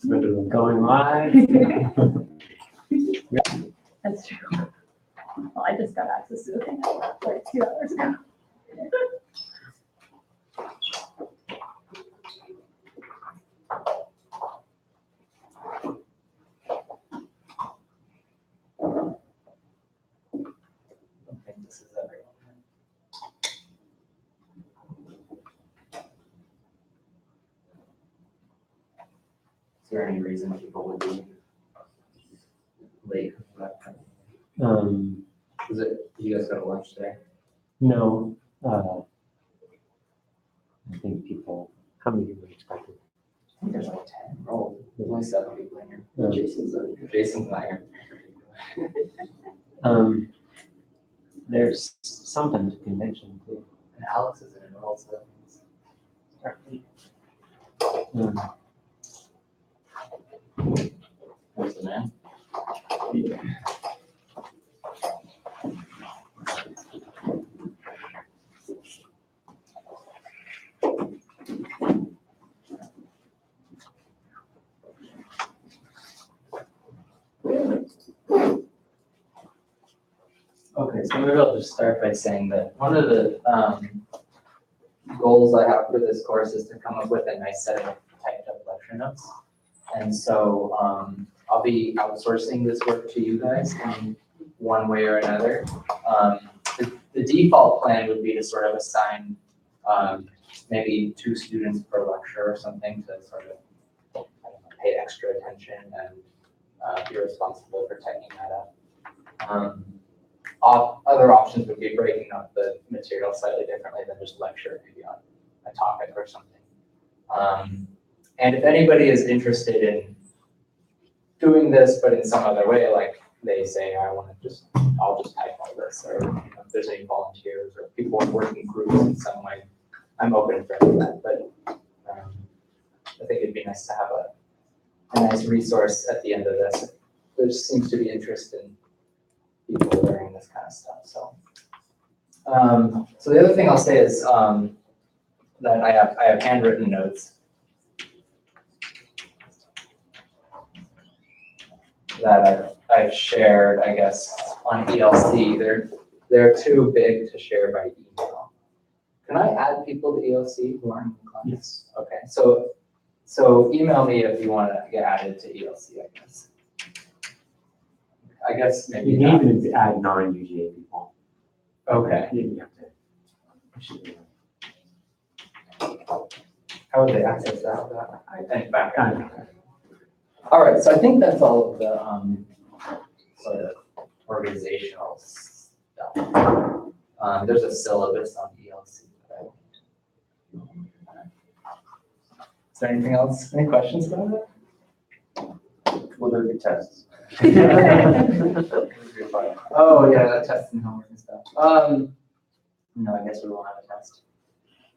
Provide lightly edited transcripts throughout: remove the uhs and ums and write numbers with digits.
Going live. That's true. Well, I just got access to the thing like 2 hours ago. I think this is everyone. Is there any reason people would be late? Is it, you guys got to lunch today? No, I think people, how many people expected? I think there's like 10. Oh, there's only 7 people in here. Jason's not here. There's sometimes a convention too. And Alex is in it also. Where's the man? Okay, so maybe I'll just start by saying that one of the goals I have for this course is to come up with a nice set of typed up lecture notes. And so I'll be outsourcing this work to you guys in one way or another. The default plan would be to sort of assign maybe 2 students per lecture or something to sort of pay extra attention and be responsible for typing that up. Other options would be breaking up the material slightly differently than just lecture, maybe on a topic or something. And if anybody is interested in doing this, but in some other way, like they say, I'll just type all this, or if there's any volunteers or people in working groups in some way, I'm open for any of that. But I think it'd be nice to have a nice resource at the end of this. There seems to be interest in people learning this kind of stuff. So, so the other thing I'll say is that I have handwritten notes that I've shared, I guess, on ELC. They're too big to share by email. Can I add people to ELC who aren't in class? Yes. Okay, so email me if you want to get added to ELC, I guess maybe You not. can even add non-UGA people. Okay. You have to. How would they access that? I think back. I don't know. All right, so I think that's all of the sort of organizational stuff. There's a syllabus on ELC. Is there anything else? Any questions about it? Will there be tests? Oh yeah, that test and homework and stuff. No, I guess we won't have a test.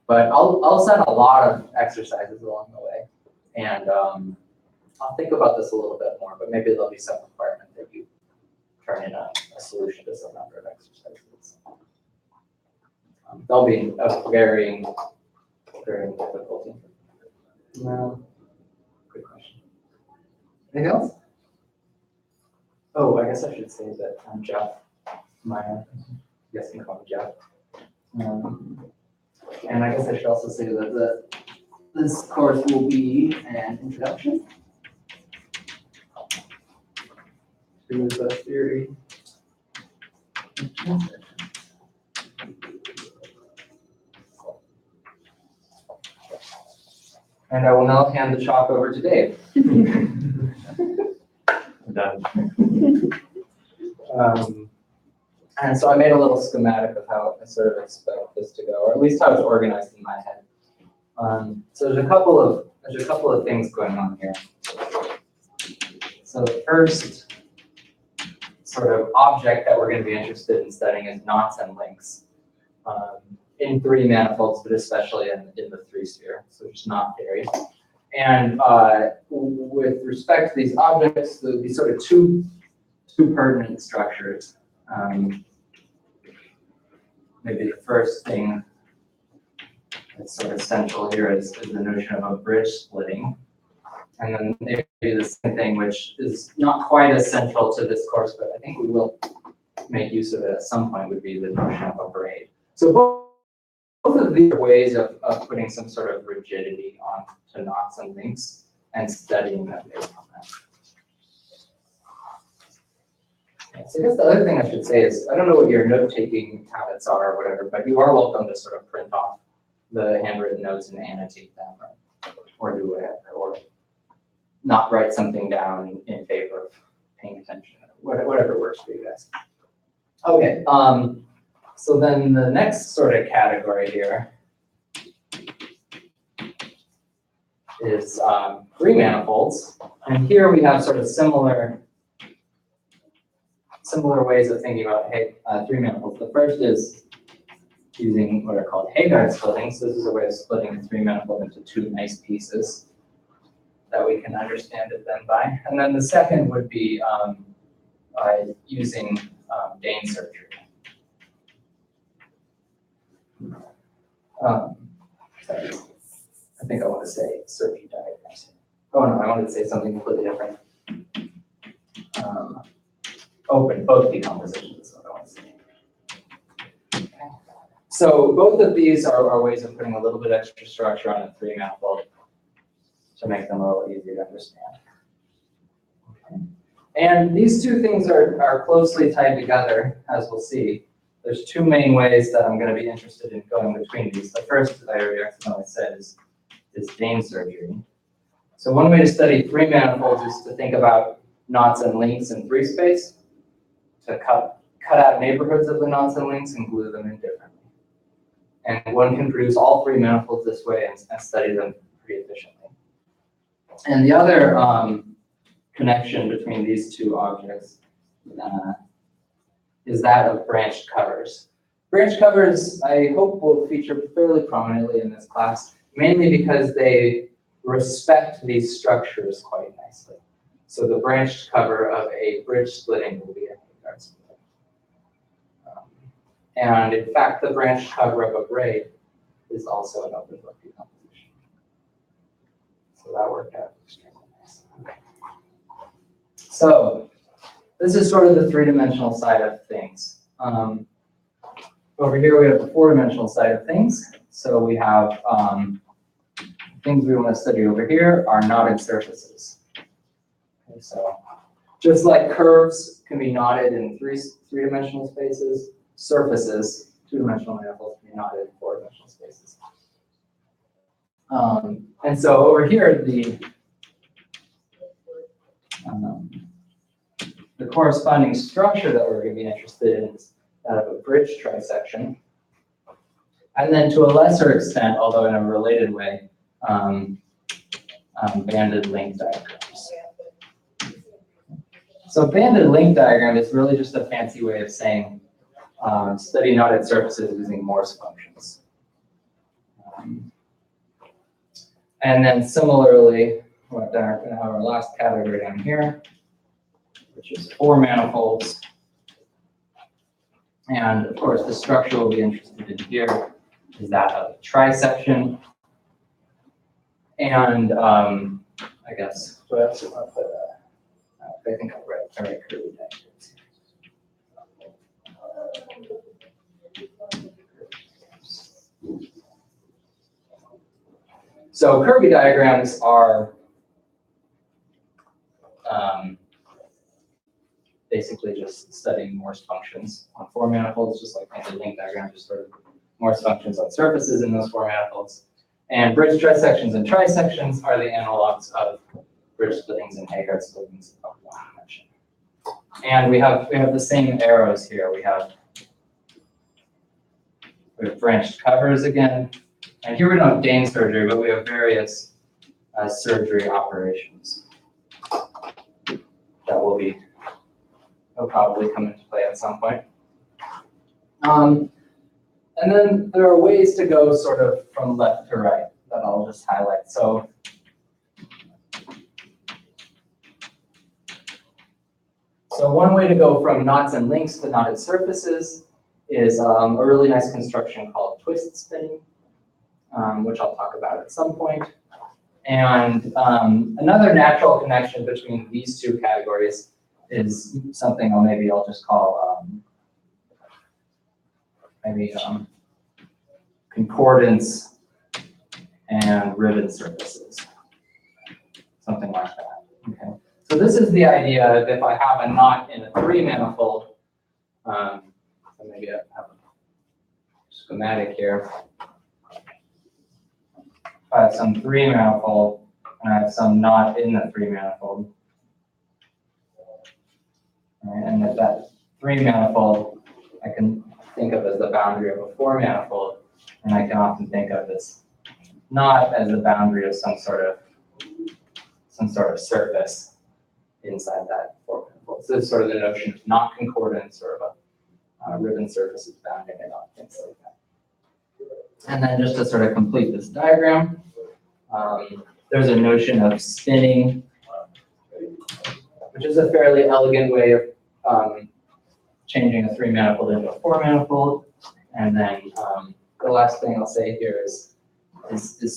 But I'll send a lot of exercises along the way, and I'll think about this a little bit more. But maybe there'll be some requirement that you turn in a solution to some number of exercises. They'll be of varying difficulty. No, good question. Anything else? Oh, I guess I should say that I'm Jeff Meier. Yes, you can call me Jeff. And I guess I should also say that this course will be an introduction to the theory. And I will now hand the chalk over to Dave. Done. And so I made a little schematic of how I sort of expect this to go, or at least how it's organized in my head. So there's a couple of things going on here. So the first sort of object that we're going to be interested in studying is knots and links in 3 manifolds, but especially in the 3 sphere, so just knot theory. And with respect to these objects, there would be sort of two pertinent structures. Maybe the first thing that's sort of central here is the notion of a bridge splitting. And then maybe the same thing, which is not quite as central to this course, but I think we will make use of it at some point, would be the notion of a braid. So both of these are ways of putting some sort of rigidity onto knots and links and studying them based on that. Yeah, so I guess the other thing I should say is, I don't know what your note-taking habits are or whatever, but you are welcome to sort of print off the handwritten notes and annotate them or do whatever, or not write something down in favor of paying attention, whatever works for you guys. Okay, so then the next sort of category here is free manifolds. And here we have sort of similar ways of thinking about three manifolds. The first is using what are called Haggard splittings. This is a way of splitting a three manifold into two nice pieces that we can understand it then by. And then the second would be using Dane surgery. Sorry. I think I want to say surgery diagrams. Oh no, I wanted to say something completely different. Both decompositions is what I want to say. Okay. So both of these are ways of putting a little bit extra structure on a three manifold to make them a little easier to understand. Okay. And these two things are closely tied together, as we'll see. There's two main ways that I'm going to be interested in going between these. The first, I already accidentally said, is Dane surgery. So one way to study three manifolds is to think about knots and links in three space, to cut out neighborhoods of the knots and links and glue them in differently. And one can produce all three manifolds this way and study them pretty efficiently. And the other connection between these two objects is that of branched covers. Branched covers, I hope, will feature fairly prominently in this class, mainly because they respect these structures quite nicely. So the branched cover of a bridge splitting will be a Haggard splitting. And in fact, the branched cover of a braid is also an open book decomposition. So that worked out extremely nice. Okay. So this is sort of the three-dimensional side of things. Over here we have the four-dimensional side of things. So we have things we want to study over here are knotted surfaces. Okay, so just like curves can be knotted in three-dimensional spaces, surfaces, two-dimensional manifolds, can be knotted in four-dimensional spaces. And so over here, the corresponding structure that we're going to be interested in is that of a bridge trisection. And then to a lesser extent, although in a related way, banded link diagrams. So banded link diagram is really just a fancy way of saying study knotted surfaces using Morse functions. And then similarly, we're going to have our last category down here, which is four manifolds. And of course, the structure we'll be interested in here is that of a trisection. And I guess, what else do I want to put? I think I'll write curly diagrams. So Kirby diagrams are basically just studying Morse functions on four manifolds, just like banded link diagrams, just sort of Morse functions on surfaces in those four manifolds. And bridge trisections and trisections are the analogs of bridge splittings and Haggard splittings of one dimension. And we have the same arrows here. We have branched covers again. And here we don't have Dane surgery, but we have various surgery operations that will probably come into play at some point. And then there are ways to go sort of from left to right that I'll just highlight. So one way to go from knots and links to knotted surfaces is a really nice construction called twist spinning, which I'll talk about at some point. And another natural connection between these two categories is something I'll just call concordance and ribbon surfaces, something like that. Okay. So this is the idea that if I have a knot in a 3-manifold, so maybe I have a schematic here. If I have some 3-manifold and I have some knot in the 3-manifold, right, and if that 3-manifold I can think of as the boundary of a 4-manifold, and I can often think of this knot as the boundary of some sort of surface inside that 4-manifold. So this is sort of the notion of knot concordance, or of a ribbon surface is bounding it on, things like that. And then just to sort of complete this diagram, there's a notion of spinning, which is a fairly elegant way of changing a 3-manifold into a 4-manifold. And then the last thing I'll say here is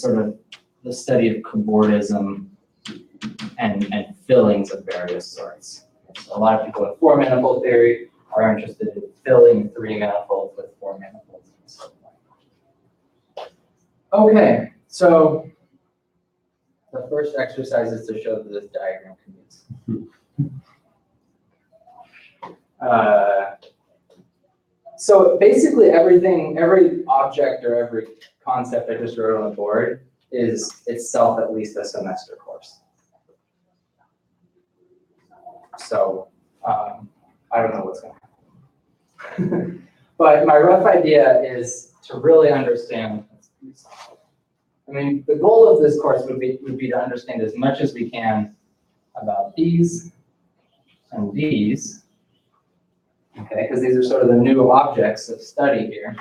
sort of the study of cobordism and fillings of various sorts. So a lot of people in 4-manifold theory are interested in filling 3-manifolds with 4-manifolds. Okay, so the first exercise is to show that this diagram commutes. So basically every object or every concept I just wrote on the board is itself at least a semester course. So I don't know what's going to happen. But my rough idea is to really understand. I mean, the goal of this course would be to understand as much as we can about these and these. Okay, because these are sort of the new objects of study here.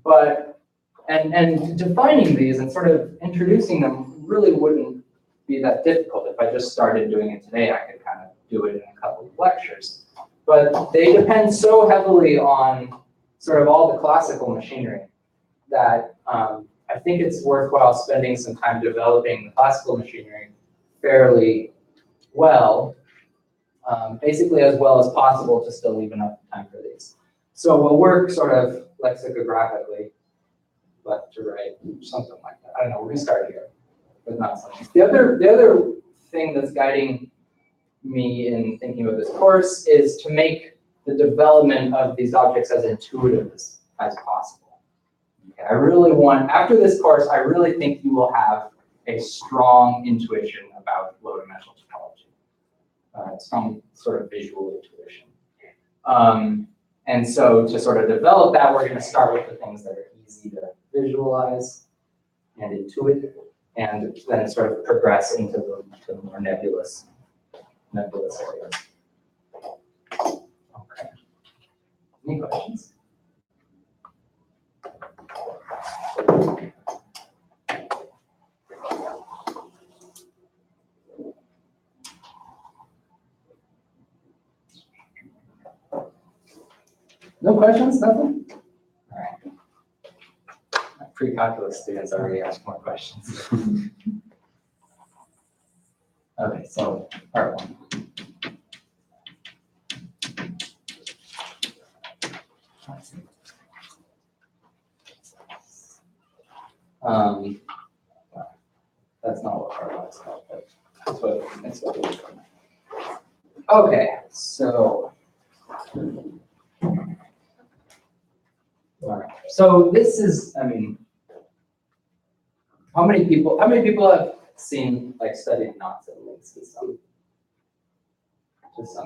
But defining these and sort of introducing them really wouldn't be that difficult. If I just started doing it today, I could kind of do it in a couple of lectures. But they depend so heavily on sort of all the classical machinery that I think it's worthwhile spending some time developing the classical machinery fairly well. Basically as well as possible to still leave enough time for these. So we'll work sort of lexicographically, left to right, something like that. I don't know, we're gonna start here, but not something. The other thing that's guiding me in thinking about this course is to make the development of these objects as intuitive as possible. Okay, I really want, after this course, I really think you will have a strong intuition about low-dimensional topology. Some sort of visual intuition. And so to sort of develop that, we're going to start with the things that are easy to visualize and intuit, and then sort of progress into the more nebulous areas. Okay. Any questions? No questions? Nothing? All right. My pre-calculus students already asked more questions. Okay, so part 1. That's not what part 1 is called, but that's what we're doing. Okay, so. All right. So this is, I mean, how many people have seen, like, studied knots and links to some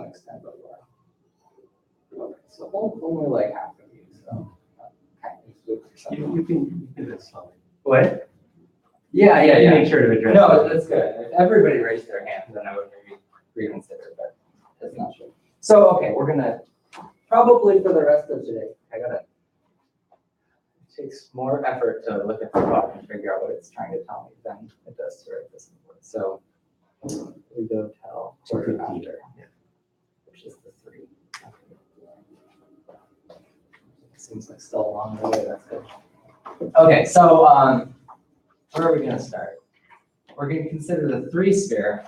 extent before? Okay, so only like half of you. So You can do this slowly. what? Yeah. Make sure to address. No, that's good. If everybody raised their hand, then I would maybe reconsider, but that's not true. So okay, we're gonna probably for the rest of today. It takes more effort to look at the clock and figure out what it's trying to tell me than it does to write this in words. So we go tell quarter after, which is the 3. Seems like still a long way. That's good. Okay, so where are we gonna start? We're gonna consider the three-sphere,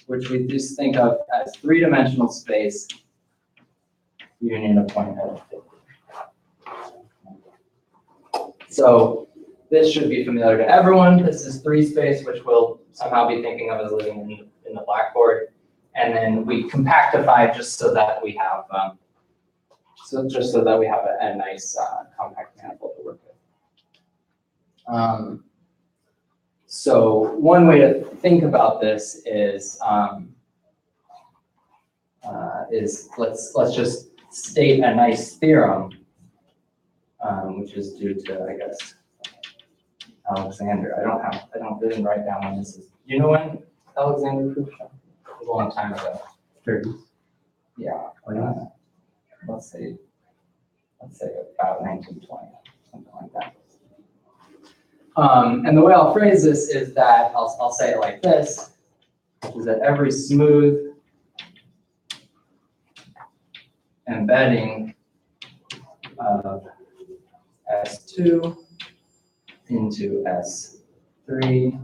which we just think of as three-dimensional space, union of point at infinity. So this should be familiar to everyone. This is three space, which we'll somehow be thinking of as living in the blackboard. And then we compactify just so that we have, a nice compact manifold to work with. So one way to think about this is let's just state a nice theorem, which is due to, I guess, Alexander. I didn't write down when this is. You know when Alexander proved it? A long time ago. 30s. Yeah. Let's say about 1920, something like that. And the way I'll phrase this is that I'll say it like this, which is that every smooth embedding of S2 into S3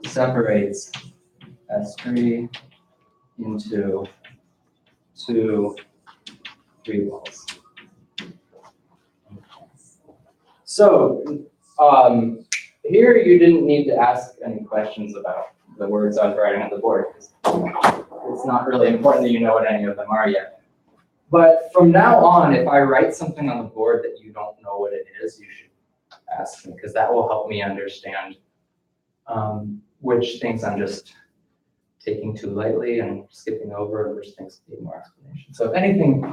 separates S3 into two free walls. So here you didn't need to ask any questions about the words I was writing on the board, because it's not really important that you know what any of them are yet. But from now on, if I write something on the board that you don't know what it is, you should ask me, because that will help me understand which things I'm just taking too lightly and skipping over, and which things need more explanation. So if anything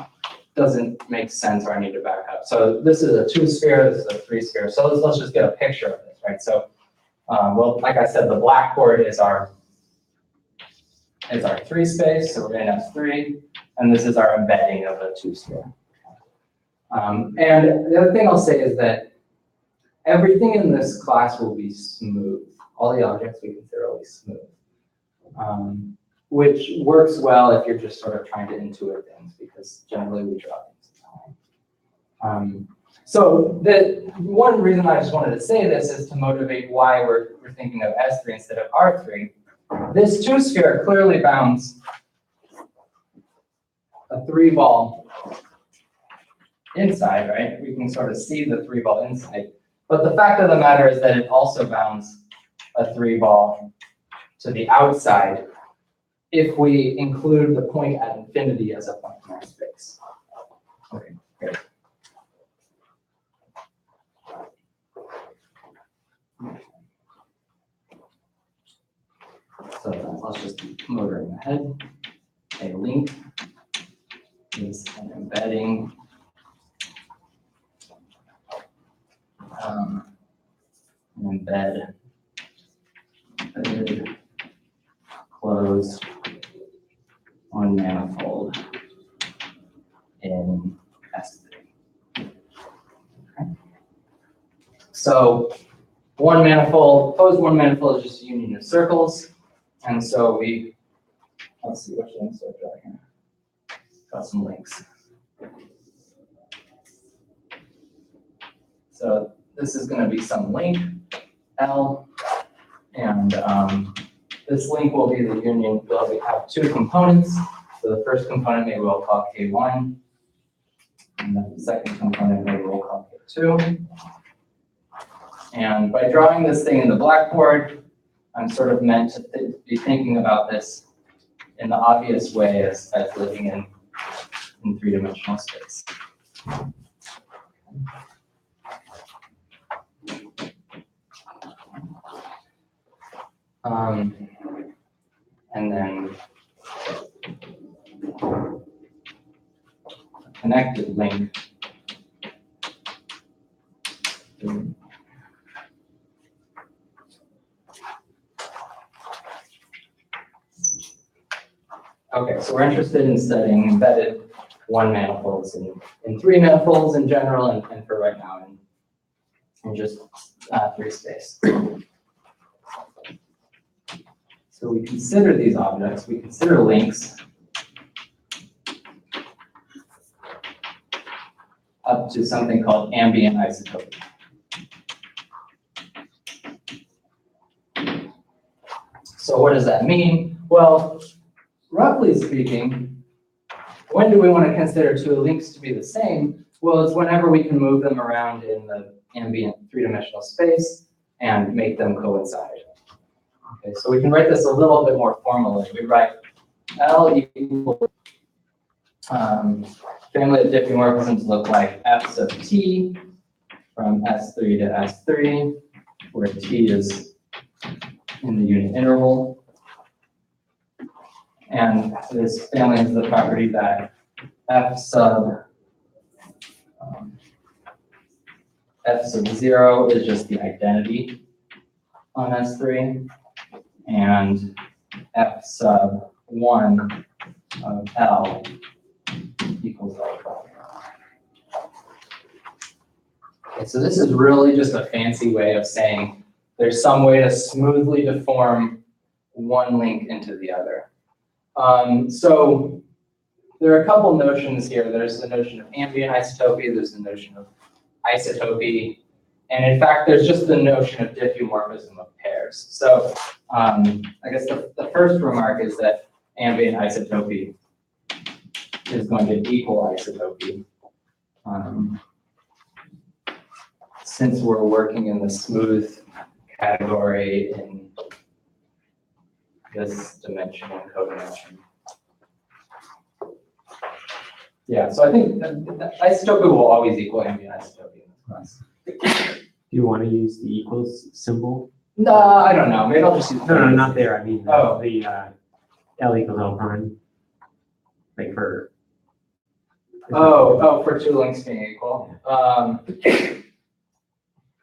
doesn't make sense or I need to back up. So this is a two-sphere, this is a three-sphere. So let's just get a picture of this, right? So, well, like I said, the blackboard is our three space, so we're in S3, and this is our embedding of a two-sphere. And the other thing I'll say is that everything in this class will be smooth. All the objects we consider will be smooth, which works well if you're just sort of trying to intuit things, because generally we draw things. So the one reason I just wanted to say this is to motivate why we're thinking of S3 instead of R3. This two-sphere clearly bounds a three-ball inside, right? We can sort of see the three-ball inside. But the fact of the matter is that it also bounds a three-ball to the outside if we include the point at infinity as a point in our space. Okay, great. So let's just keep motoring ahead. A link is an embedding embedded close on manifold in S3. Okay. So one manifold, closed one manifold is just a union of circles. And so let's see which links I draw here. Got some links. So this is going to be some link, L, and this link will be the union. We have two components. So the first component maybe we'll call K1, and then the second component maybe we'll call K2. And by drawing this thing in the blackboard, I'm sort of meant to be thinking about this in the obvious way as living in three-dimensional space. And then a connected link. Okay, so we're interested in studying embedded one manifolds in three manifolds in general, and for right now in just three space. So we consider these objects, we consider links up to something called ambient isotopy. So what does that mean? Well, roughly speaking, when do we want to consider two links to be the same? Well, it's whenever we can move them around in the ambient three-dimensional space and make them coincide. Okay, so we can write this a little bit more formally. We write L equals family of diffeomorphisms look like f sub t from S3 to S3, where t is in the unit interval. And this family has the property that f sub 0 is just the identity on S3, and f sub 1 of L equals L. Okay, so this is really just a fancy way of saying there's some way to smoothly deform one link into the other. So there are a couple notions here. There's the notion of ambient isotopy, there's the notion of isotopy, and in fact, there's just the notion of diffeomorphism of pairs. So I guess the first remark is that ambient isotopy is going to equal isotopy. Since we're working in the smooth category in this dimension and codimension. Yeah, so I think that isotopy will always equal ambient isotopy in this class. Do you want to use the equals symbol? No, I don't know. Maybe I'll just use. No, not there. I mean, Oh. the L equals L prime. Like for. For two links being equal.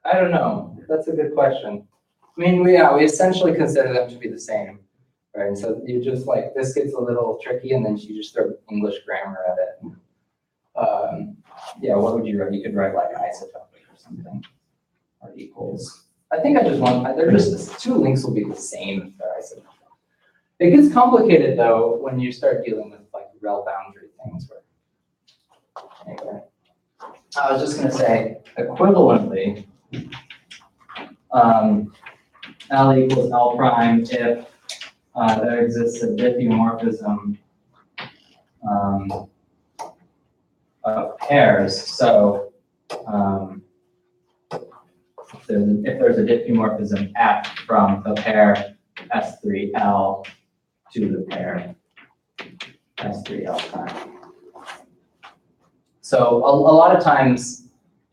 I don't know. That's a good question. I mean, we essentially consider them to be the same, right? And so you just like, this gets a little tricky, and then you just throw English grammar at it. Yeah, what would you write? You could write like isotopic or something, or equals. I think I just want, they're just, two links will be the same if they're isotopic. It gets complicated though when you start dealing with like rel boundary things. Where, anyway, I was just going to say equivalently, L equals L prime if there exists a diffeomorphism of pairs. So if there's a diffeomorphism F from the pair S3L to the pair S3L prime. So a lot of times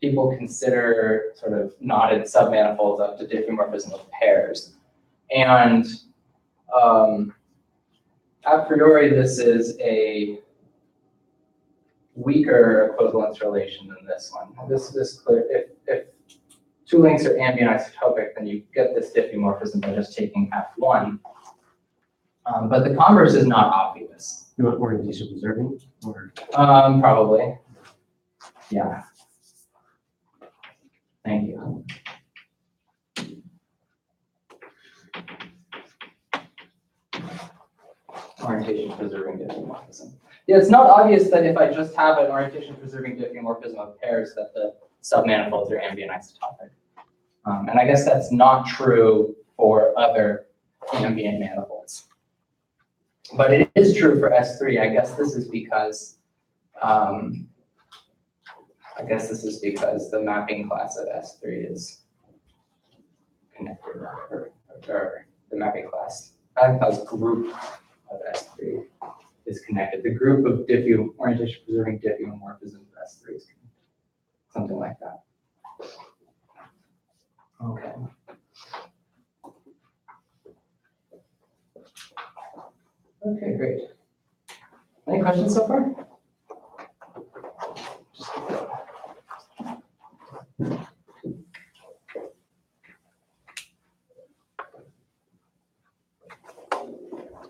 people consider sort of knotted submanifolds up to diffeomorphism of pairs. And a priori, this is a weaker equivalence relation than this one. This clear, if two links are ambient isotopic, then you get this diffeomorphism by just taking F1. But the converse is not obvious. You want orientation preserving? Or? Probably. Yeah. Thank you. Orientation preserving diffeomorphism. Yeah, it's not obvious that if I just have an orientation preserving diffeomorphism of pairs that the submanifolds are ambient isotopic. And I guess that's not true for other ambient manifolds. But it is true for S3. I guess this is because the mapping class of S3 is connected, or the mapping class group of S3 is connected. The group of orientation preserving diffeomorphisms of S3 is connected. Something like that. Okay. Okay, great. Any questions so far?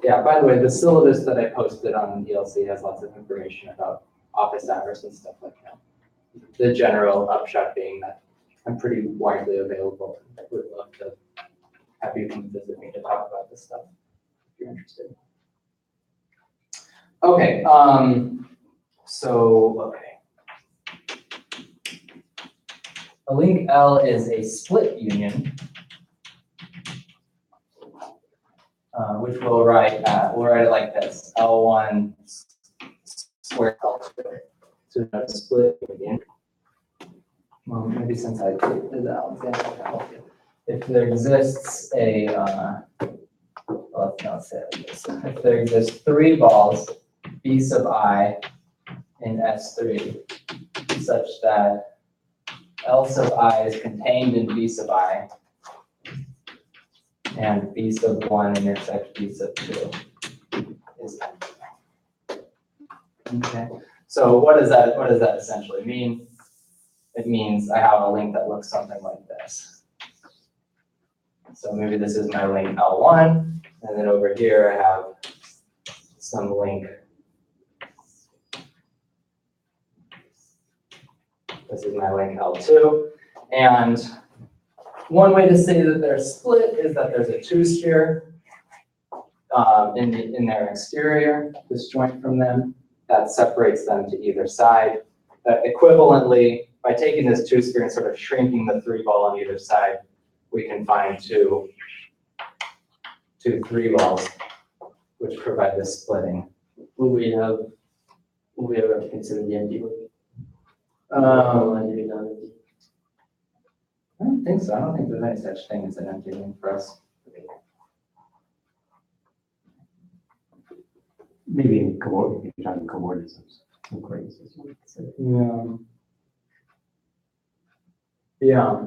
Yeah, by the way, the syllabus that I posted on ELC has lots of information about office hours and stuff like that. The general upshot being that I'm pretty widely available. I would love to have you come visit me to talk about this stuff if you're interested. Okay, a link L is a split union which we'll write it like this, L1 squared L2. So we're going to split again. Well, maybe since I did that example, if there exists a, let's not say it like this. If there exists 3 balls, B sub I in S3, such that L sub I is contained in B sub I, and B sub 1 intersects B sub 2 is empty. Okay. So what does that essentially mean? It means I have a link that looks something like this. So maybe this is my link L1, and then over here I have some link. This is my link L2. And one way to say that they're split is that there's a 2-sphere in their exterior, disjoint from them, that separates them to either side. Equivalently, by taking this 2-sphere and sort of shrinking the 3-ball on either side, we can find two 3-balls, which provide this splitting. Will we ever consider the empty one? I don't think so. I don't think there's any such thing as an empty link for us. Maybe in coordinates, if you're talking coordinates. Yeah.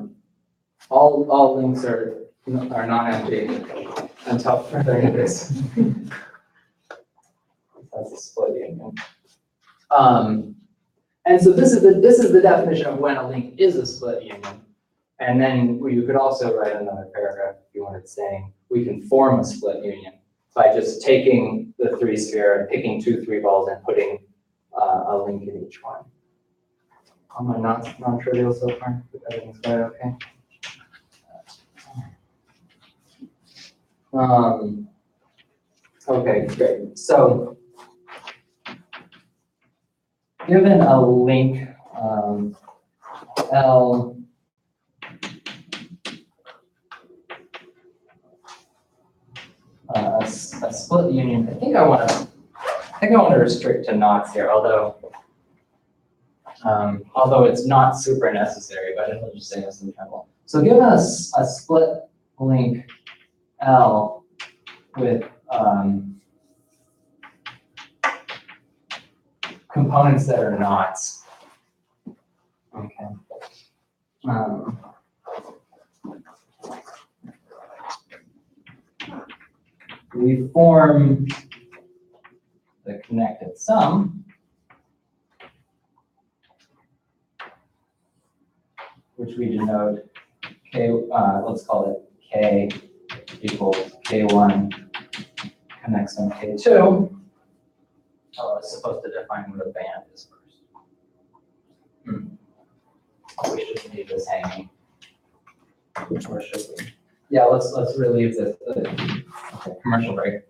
All links are not empty until further notice. That's a split union. And so this is the definition of when a link is a split union. And then you could also write another paragraph if you wanted, saying we can form a split union by just taking the 3-sphere and picking 2 3-balls and putting a link in each one. Am I non-trivial so far? Everything's going okay? Okay, great. So given a link L a split union, I think I want to restrict to knots here, although it's not super necessary, but it'll just save us some trouble. So given us a split link L with components that are knots. Okay. We form the connected sum, which we denote K, let's call it K equals K1 connects on K2. Oh, I was supposed to define what a band is first. We shouldn't leave this hanging. Or should we? Yeah, let's relieve this. Okay, commercial break.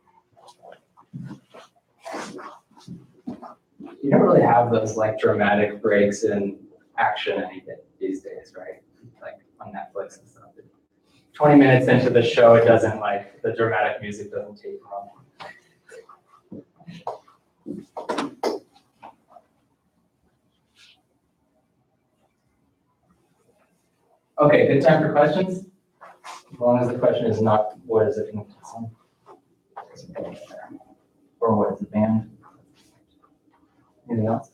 You don't really have those like dramatic breaks in action these days, right? Like on Netflix and stuff. 20 minutes into the show, it doesn't like the dramatic music doesn't take long. Okay, good time for questions? As long as the question is not what is a connected sum? Or what is a band? Anything else?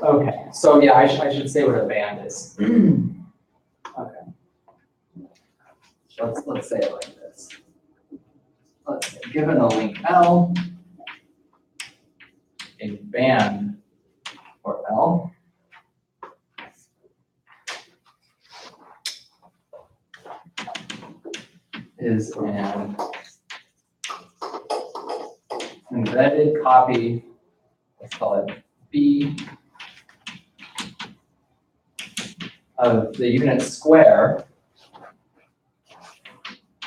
Okay, so yeah, I should say what a band is. Okay. Let's say it like this. Let's say, given a link L, a band for L is an embedded copy, let's call it B, of the unit square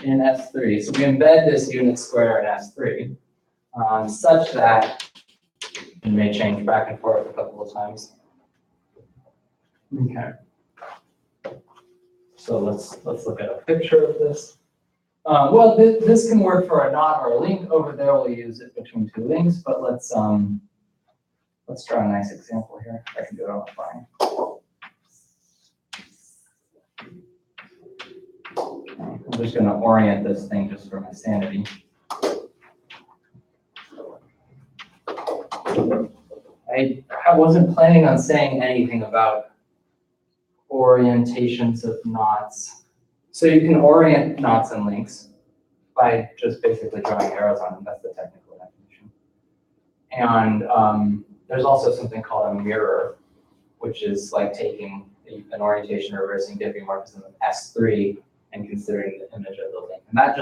in S3. So we embed this unit square in S3 such that it may change back and forth a couple of times. Okay. So let's look at a picture of this. Well, this can work for a knot or a link. Over there, we'll use it between two links, but let's draw a nice example here. I can do it on the fly. I'm just going to orient this thing just for my sanity. I wasn't planning on saying anything about orientations of knots. So you can orient knots and links by just basically drawing arrows on them. That's the technical definition. And there's also something called a mirror, which is like taking an orientation reversing diffeomorphism of S3 and considering the image of the link. And that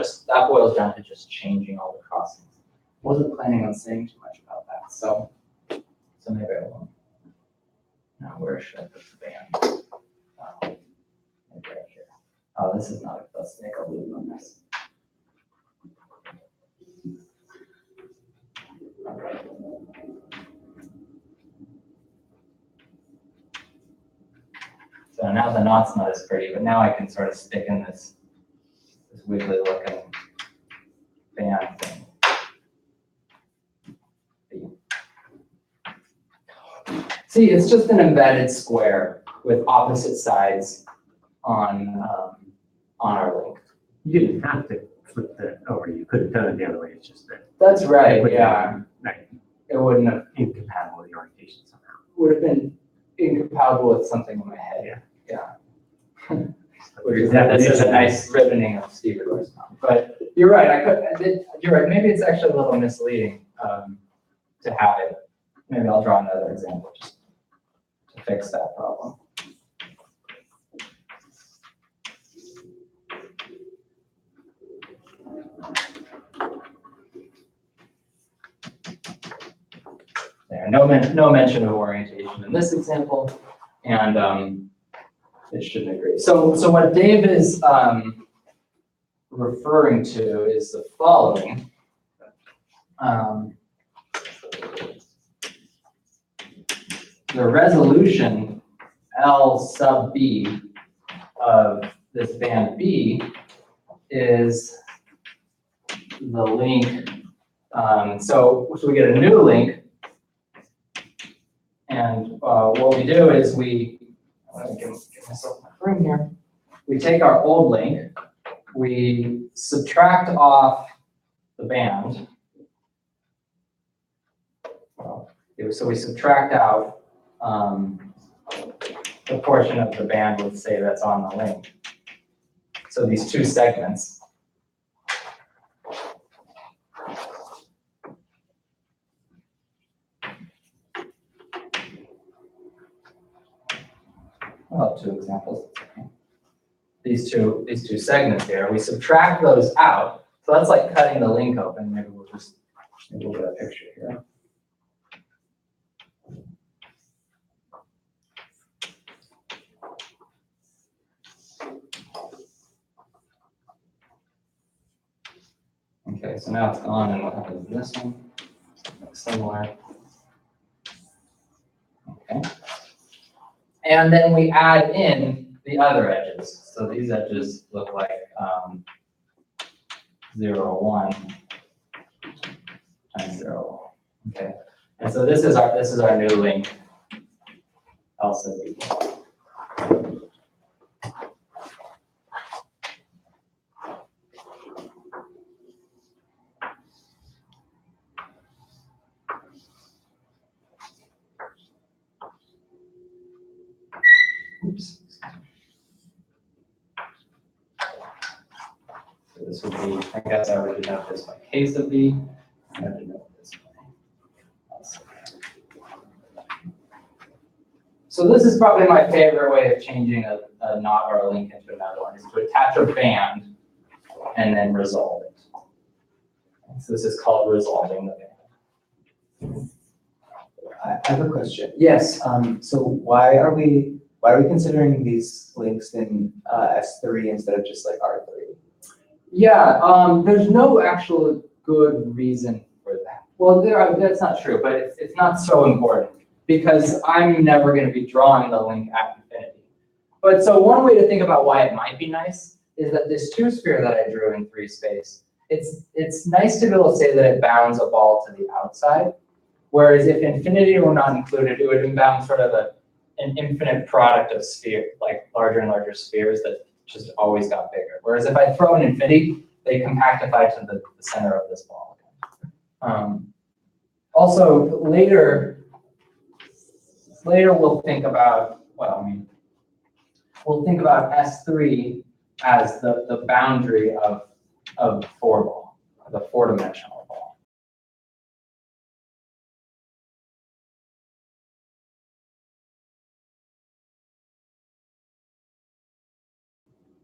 boils down to just changing all the crossings. Wasn't planning on saying too much about that. So maybe I won't. Now where should I put the band? Maybe right here. Oh, this is not, let's make a loop on this. So now the knot's not as pretty, but now I can sort of stick in this wiggly looking band thing. See, it's just an embedded square with opposite sides on our link. You didn't have to flip that over. You could have done it the other way. It's just that. That's right, it would have yeah. been, right, It wouldn't have, incompatible with the orientation somehow. would have been incompatible with something in my head. Yeah. This is a nice ribboning of stevedores now. But you're right, you're right. Maybe it's actually a little misleading to have it. Maybe I'll draw another example just to fix that problem. There, no mention of orientation in this example, and it shouldn't agree. So what Dave is referring to is the following. The resolution L sub B of this band B is the link. So we get a new link, and what we do is I'm going to give myself my room here. We take our old link, we subtract off the band. So we subtract out the portion of the band, let's say, that's on the link. So these two segments. Well, two examples. These two segments here, we subtract those out. So that's like cutting the link open. Maybe we'll get a picture here. Okay, so now it's gone, and what happens in this one? Similar. Okay. And then we add in the other edges. So these edges look like 0, 1 times 0. Okay. And so this is our new link, L sub B. Oops. So this would be, I guess I would denote this by K sub B. I would denote this by L sub B. So this is probably my favorite way of changing a knot or a link into another one, is to attach a band and then resolve it. So this is called resolving the band. I have a question. Yes. So why are we considering these links in S3 instead of just like R3? Yeah, there's no actual good reason for that. Well, that's not true, but it's not so important because I'm never going to be drawing the link at infinity. But so one way to think about why it might be nice is that this two sphere that I drew in 3 space, it's nice to be able to say that it bounds a ball to the outside. Whereas if infinity were not included, it would bound sort of an infinite product of sphere, like larger and larger spheres that just always got bigger. Whereas if I throw an infinity, they compactify to the center of this ball. Also, later we'll think about, well, I mean, we'll think about S3 as the boundary of the 4 ball, the 4-dimensional ball.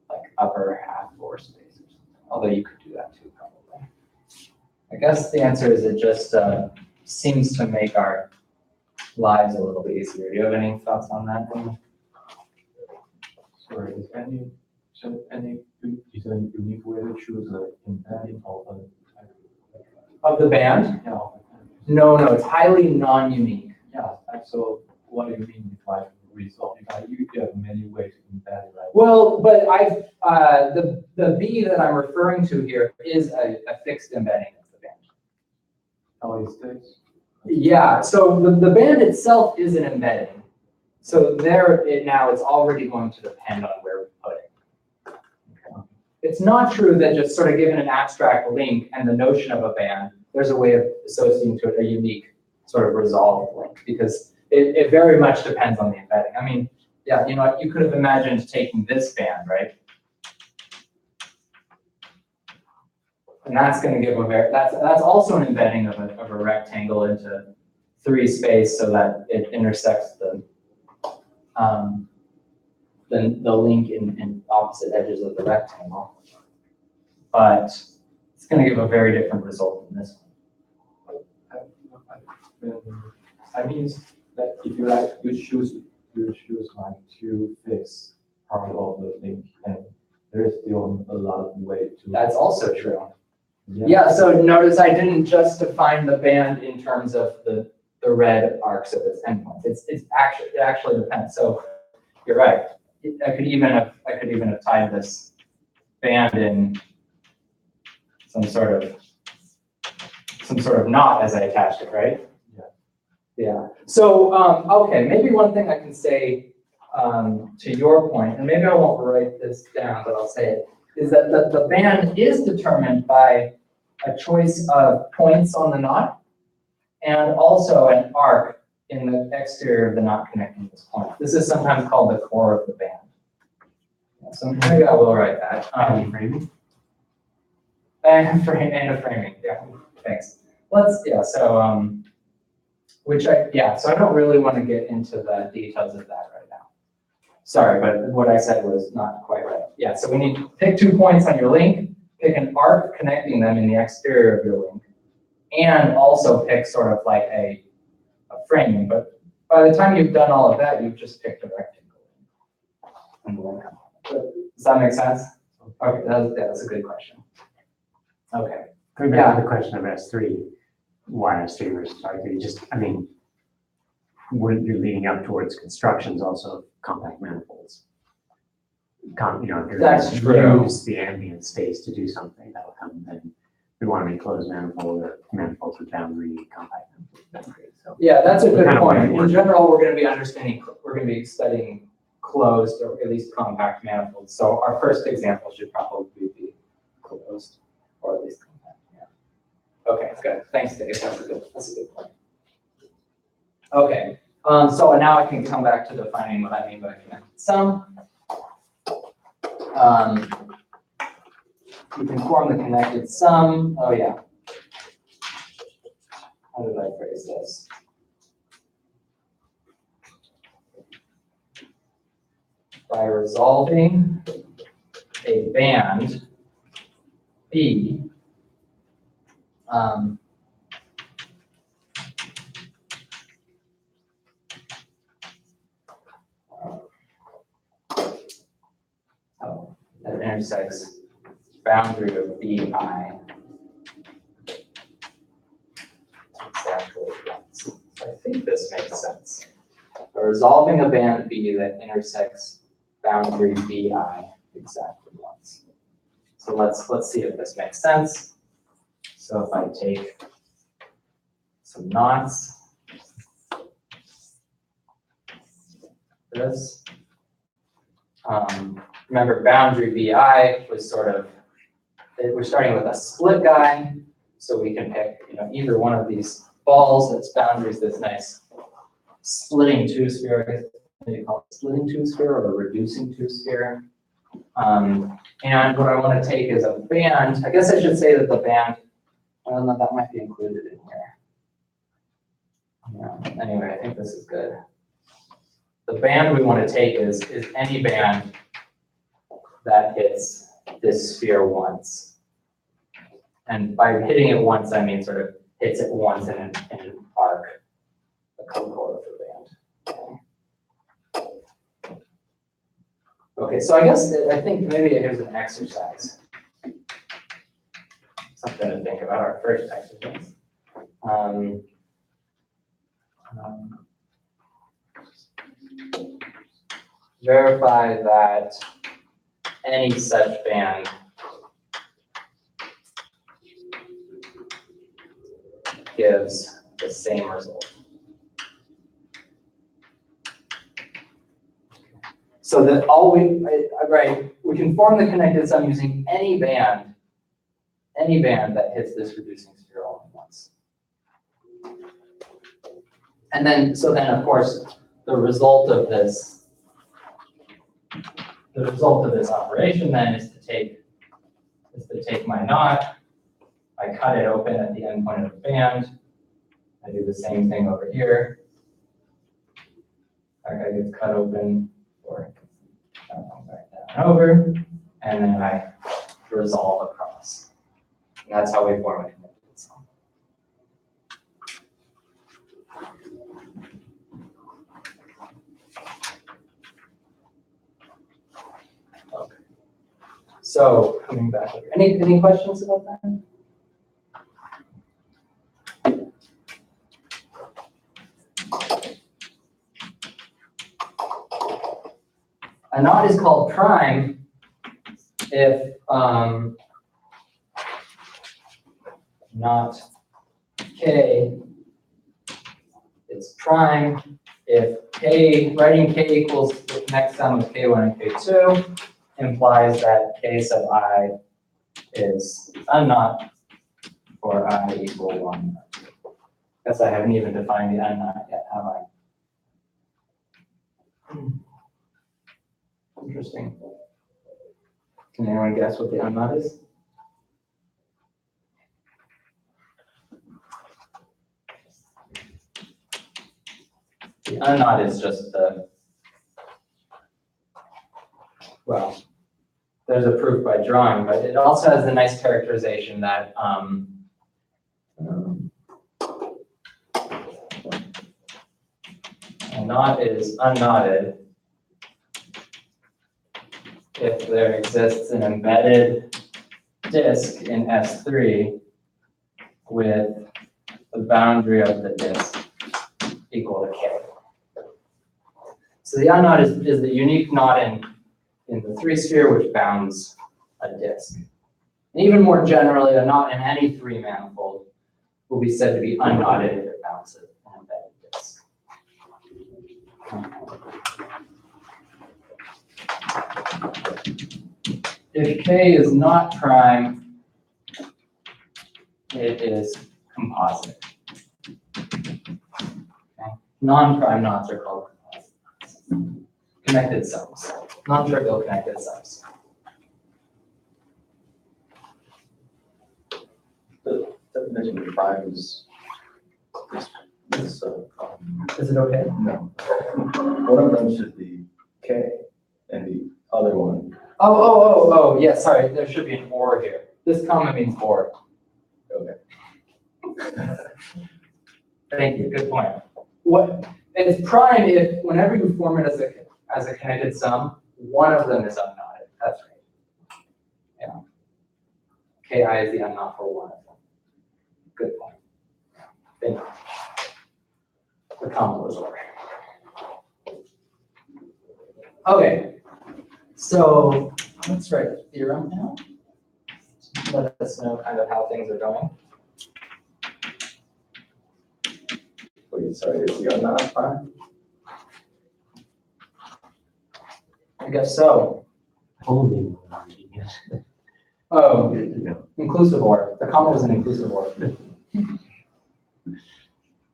Like upper half 4 space or something. Although you could do that too, probably. I guess the answer is it just seems to make our lives a little bit easier. Do you have any thoughts on that? Sorry, is there any unique way to choose the embedding Of the band? yeah, No, it's highly non-unique. yeah, so what do you mean by result? You have many ways to embed it, right? Well, but the B that I'm referring to here is a fixed embedding of the band. How is this? Yeah, so the band itself is an embedding. So now it's already going to depend on where we put it. Okay. It's not true that just sort of given an abstract link and the notion of a band, there's a way of associating to it a unique sort of resolved link, because it very much depends on the embedding. I mean, yeah, you could have imagined taking this band, right? And that's going to give that's also an embedding of a rectangle into 3 space so that it intersects the link in opposite edges of the rectangle. But it's going to give a very different result than this one. I mean that if you like, you choose like to fix part of the link, and there is still a lot of way to. That's also true. Yeah, so notice I didn't just define the band in terms of the red arcs of its endpoints. It actually depends. So you're right. I could even have tied this band in some sort of knot as I attached it, right? Yeah. So okay, maybe one thing I can say to your point, and maybe I won't write this down, but I'll say it, is that the band is determined by a choice of points on the knot and also an arc in the exterior of the knot connecting this point. This is sometimes called the core of the band. So maybe I will write that. Framing? And a framing, yeah, thanks. So I don't really want to get into the details of that right now. Sorry, but what I said was not quite right. Yeah, so we need to pick 2 points on your link, pick an arc connecting them in the exterior of your link, and also pick sort of like a framing. But by the time you've done all of that, you've just picked a rectangle. Does that make sense? Okay, that's a good question. Okay. Going back to the question of S3, why S3 versus R3? Just, I mean, wouldn't you leading up towards constructions also of compact manifolds? If you're That's going true. to use the ambient space to do something, that'll come then. We want to make closed manifold or manifolds with boundary compact manifolds. So Yeah, that's a good Kind of point. what I In general, we're going to be studying closed or at least compact manifolds. So our first example should probably be closed or at least compact. Yeah. Okay, good. Thanks, Dave. That's a good point. Okay. So now I can come back to defining what I mean by connected sum. You can form the connected sum. Oh yeah. How did I phrase this? By resolving a band B that intersects boundary of BI. Exactly. So I think this makes sense. By resolving a band B that intersects boundary BI exactly once. So let's see if this makes sense. So if I take some knots, this, remember boundary BI was sort of, we're starting with a split guy, so we can pick, either one of these balls that's boundaries, this nice splitting two-sphere, I guess you call it splitting two-sphere or a reducing two-sphere. And what I want to take is a band. I guess I should say that the band, I don't know, that might be included in here. Anyway, I think this is good. The band we want to take is any band that hits this sphere once. And by hitting it once, I mean sort of hits it once in an arc, a cohort of the band. Okay, so I think maybe here's an exercise. Something to think about, our first exercise. Verify that any such band gives the same result. So that we can form the connected sum using any band that hits this reducing sphere only once. And then, of course, the result of this operation then is to take my knot, I cut it open at the endpoint of the band, I do the same thing over here. That guy gets cut open, or back down and over, and then I resolve across. And that's how we form a connected sum. Okay. So coming back over, any questions about that? A knot is called prime if knot K is prime if K, writing K equals the next sum of K1 and K2 implies that K sub I is a knot for I equal 1. Guess I haven't even defined the unknot yet, have I? Interesting. Can anyone guess what the unknot is? The unknot is just well, there's a proof by drawing, but it also has the nice characterization that a knot is unknotted if there exists an embedded disk in S3 with the boundary of the disk equal to K. So the unknot is the unique knot in the 3-sphere which bounds a disk. And even more generally, a knot in any 3 manifold will be said to be unknotted if it bounds an embedded disk. If K is not prime, it is composite. Okay. Non-prime knots are called composite. Connected sums, non-trivial connected sums. The definition of prime is Is it okay? no. One of them should be K, and the other one. Oh, yeah, sorry, there should be an or here. This comma means or. Okay. Thank you, good point. What, it's prime if, whenever you form it as a connected sum, one of them is unknotted, that's right. Yeah. Ki is the unknot for one of them. Good point. Thank you. The comma was over. Okay, So let's write a theorem now. Let us know kind of how things are going. Wait, sorry, is zero not prime? I guess so. Only. Oh, No. inclusive OR. The comma was an inclusive OR.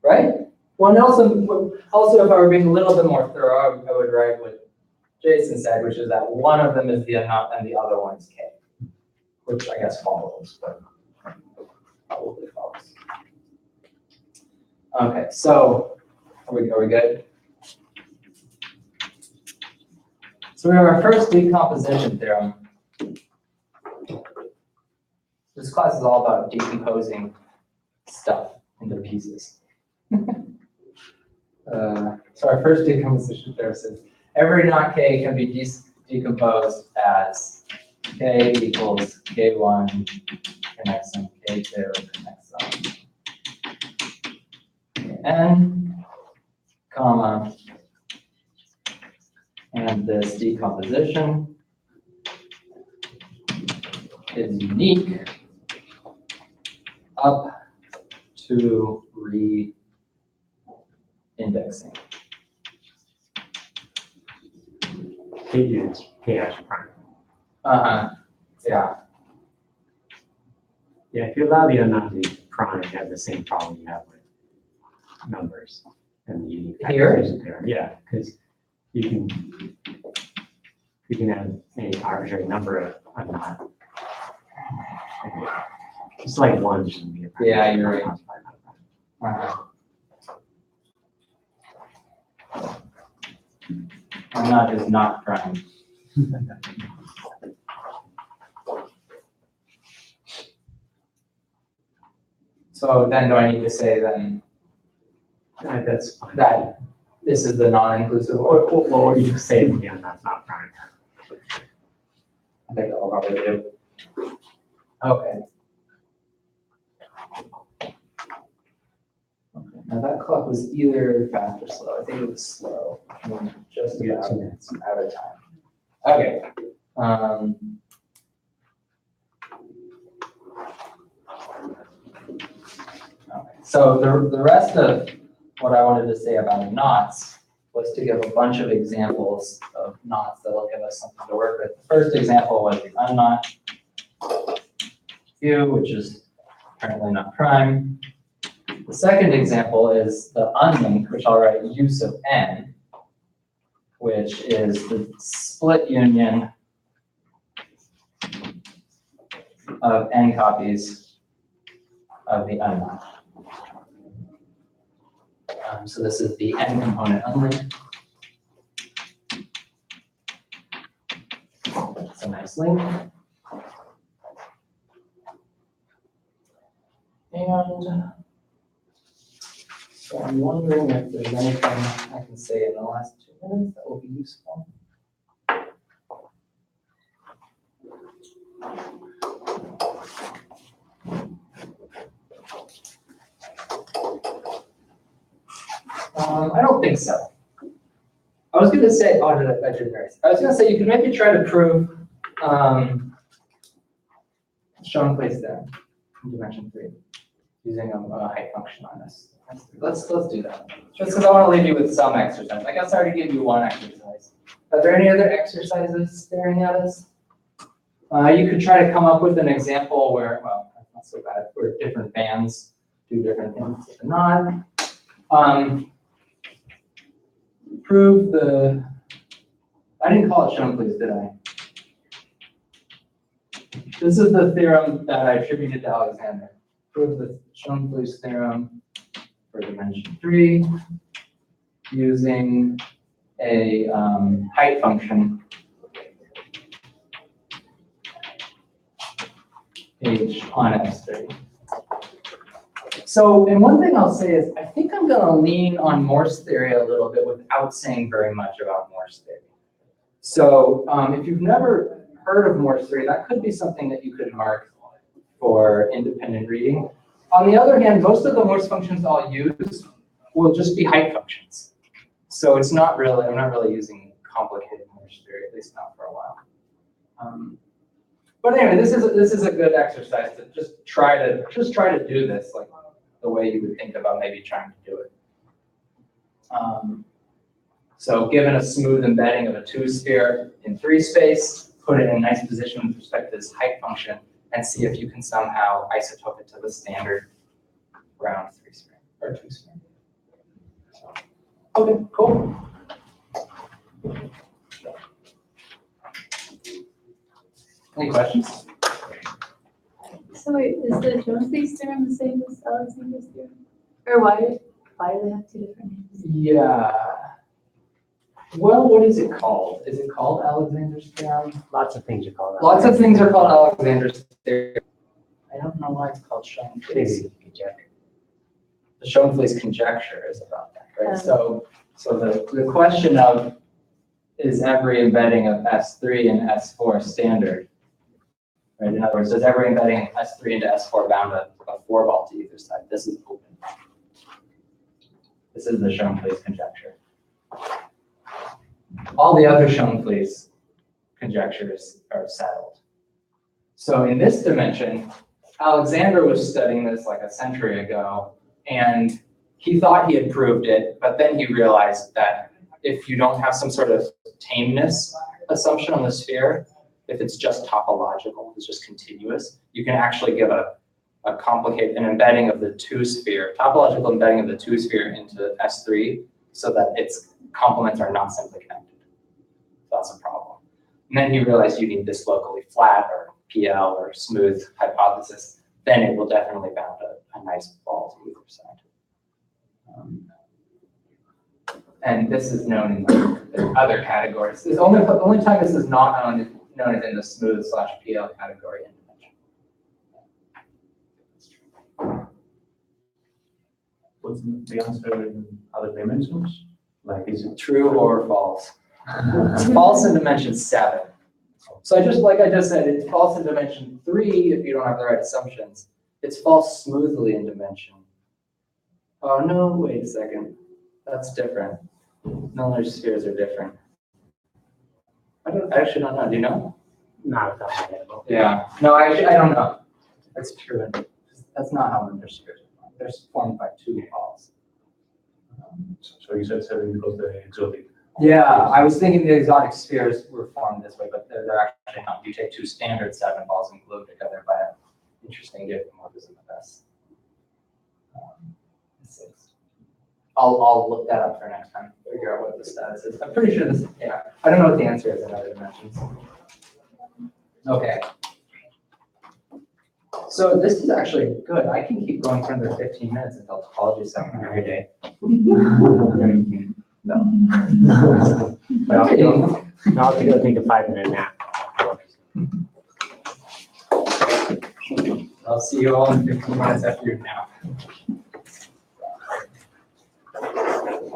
Right? Well, and also if I were being a little bit more thorough, I would write what Jason said, which is that one of them is the unknown and the other one is K, which I guess follows, but probably follows. Okay, so are we good? So we have our first decomposition theorem. This class is all about decomposing stuff into pieces. So our first decomposition theorem says every knot K can be decomposed as K equals K1 connects on K2 connects on Kn, comma, and this decomposition is unique up to re-indexing. K is KH prime. Yeah. Yeah, if you allow the unknown to be prime, you have the same problem you have with numbers and the unique Here? factorization theorem. Yeah, because you can have any arbitrary number of unknown. Just like one shouldn't be a prime. Yeah, you're right. Unknown is not prime. So then do I need to say then That's fine. that this is the non-inclusive, Or you just say, yeah, that's not prime. I think I'll probably do. Okay. Now that clock was either fast or slow. I think it was slow. I'm just Yeah, about 2 minutes. out of time. Okay. Okay. So the rest of what I wanted to say about knots was to give a bunch of examples of knots that will give us something to work with. The first example was the unknot Q, which is apparently not prime. The second example is the unlinked, which I'll write U sub n, which is the split union of n copies of the unknot. So this is the n component unlinked. That's a nice link. And so I'm wondering if there's anything I can say in the last 2 minutes that will be useful. I don't think so. I was going to say, I didn't write. I was going to say you could maybe try to prove shown place there in dimension 3 using a height function on this. Let's do that. Just because I want to leave you with some exercise. I guess I already gave you one exercise. Are there any other exercises staring at us? You could try to come up with an example where, well, that's not so bad, where different bands do different things with the knot. Prove the, I didn't call it shown please, did I? This is the theorem that I attributed to Alexander. Prove the shown please theorem for dimension 3 using a height function h on S3. So, and one thing I'll say is, I think I'm going to lean on Morse theory a little bit without saying very much about Morse theory. So, if you've never heard of Morse theory, that could be something that you could mark for independent reading. On the other hand, most of the Morse functions I'll use will just be height functions. So it's not really, I'm not really using complicated Morse theory, at least not for a while. But anyway, this is a good exercise to just try to do this like the way you would think about maybe trying to do it. So given a smooth embedding of a 2-sphere in 3 space, put it in a nice position with respect to this height function, and see if you can somehow isotope it to the standard round 3-sphere or 2-sphere. So, okay, cool. Any questions? So wait, is the Jones-Lees theorem the same as Alexander's theorem? Or why do they have 2 different names? Yeah. Well, what is it called? Is it called Alexander's theorem? Lots of things you call that. Lots of things are called Alexander's theorem. I don't know why it's called Schoenflies. Maybe conjecture. The Schoenflies conjecture is about that, right? So the question of is every embedding of S3 and S4 standard? Right? In other words, does every embedding of S3 into S4 bound a 4-ball to either side? This is open. This is the Schoenflies conjecture. All the other Schoenflies conjectures are settled. So in this dimension, Alexander was studying this like a century ago, and he thought he had proved it, but then he realized that if you don't have some sort of tameness assumption on the sphere, if it's just topological, it's just continuous, you can actually give an embedding of the 2-sphere, topological embedding of the 2-sphere into S3 so that its complements are not simply connected. So that's a problem. And then he realized you need this locally flat or PL or smooth hypothesis, then it will definitely bound a nice ball to either side. And this is known in other categories. The only time this is not known is in the smooth/PL category in dimension. What's the answer in other dimensions? Like, is it True or false? It's false in dimension 7. So like I just said, it's false in dimension 3 if you don't have the right assumptions. It's false smoothly in dimension. Oh no, wait a second. That's different. Nullar spheres are different. I actually don't know. Do you know? Not that bad. Yeah. No, I don't know. That's true. That's not how nullar spheres are formed. They're formed by 2 balls. so you said 7 because they're exotic? Yeah, I was thinking the exotic spheres were formed this way, but they're actually not. You take 2 standard 7 balls and glue them together by an interesting diffeomorphism of S. I'll look that up for next time, figure out what the status is. I'm pretty sure this, yeah. I don't know what the answer is in other dimensions. Okay. So this is actually good. I can keep going for another 15 minutes until topology seminar every day. No. But I'll have to go take a 5-minute nap. I'll see you all in 15 minutes after your nap.